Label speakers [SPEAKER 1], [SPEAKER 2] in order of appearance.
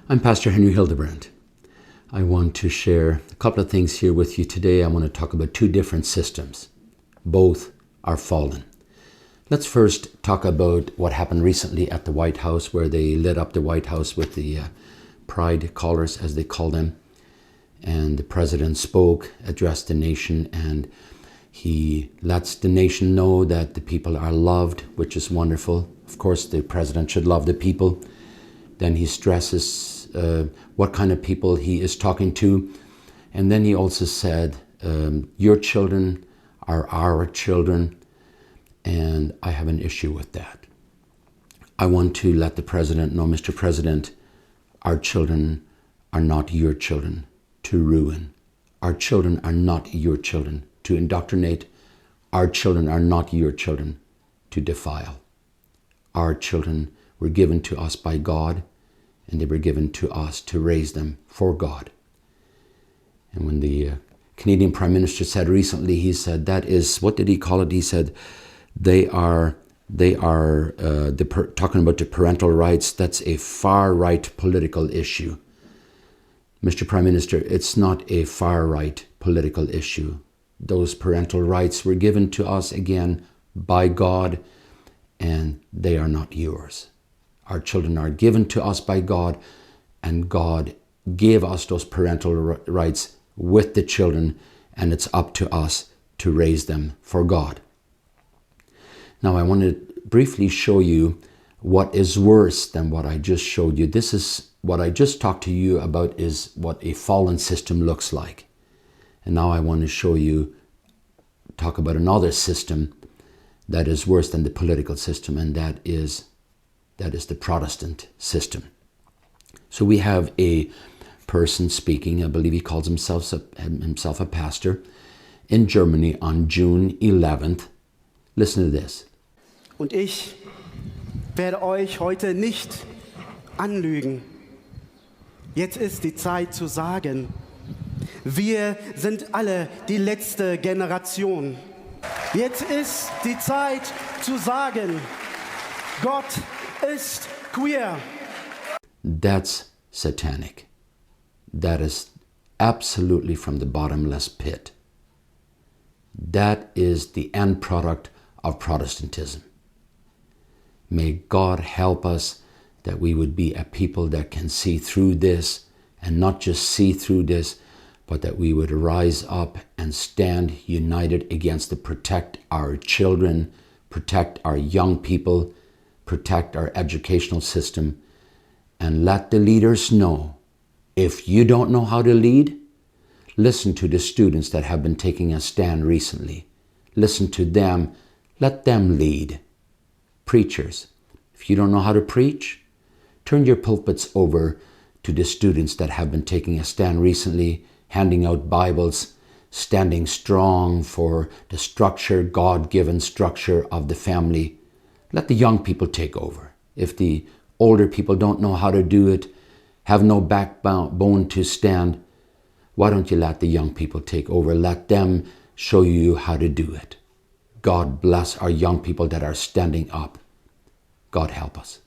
[SPEAKER 1] I'm Pastor Henry Hildebrand. I want to share a couple of things here with you today. I want to talk about two different systems. Both are fallen. Let's first talk about what happened recently at the White House, where they lit up the White House with the pride colors, as they call them. And the president spoke, addressed the nation, and he lets the nation know that the people are loved, which is wonderful. Of course, the president should love the people. Then he stresses what kind of people he is talking to. And then he also said, your children are our children, and I have an issue with that. I want to let the president know, Mr. President, our children are not your children to ruin. Our children are not your children to indoctrinate. Our children are not your children to defile. Our children were given to us by God, and they were given to us to raise them for God. And when the Canadian Prime Minister said recently, he said that is, what did he call it? He said talking about the parental rights, that's a far-right political issue. Mr. Prime Minister, it's not a far-right political issue. Those parental rights were given to us again by God, and they are not yours. Our children are given to us by God, and God gave us those parental rights with the children, and it's up to us to raise them for God. Now, I want to briefly show you what is worse than what I just showed you. This is what I just talked to you about, is what a fallen system looks like. And now I want to talk about another system that is worse than the political system, and that is the Protestant system. So we have a person speaking, I believe he calls himself a pastor, in Germany on June 11th. Listen to this.
[SPEAKER 2] Und ich werde euch heute nicht anlügen. Jetzt ist die Zeit zu sagen, wir sind alle die letzte Generation. Jetzt ist die Zeit zu sagen, Gott ist queer.
[SPEAKER 1] That's satanic. That is absolutely from the bottomless pit. That is the end product of Protestantism. May God help us that we would be a people that can see through this, and not just see through this, but that we would rise up and stand united against to protect our children, protect our young people, protect our educational system, and let the leaders know, if you don't know how to lead, listen to the students that have been taking a stand recently. Listen to them, let them lead. Preachers, if you don't know how to preach, turn your pulpits over to the students that have been taking a stand recently, handing out Bibles, standing strong for the structure, God-given structure of the family. Let the young people take over. If the older people don't know how to do it, have no backbone to stand, why don't you let the young people take over? Let them show you how to do it. God bless our young people that are standing up. God help us.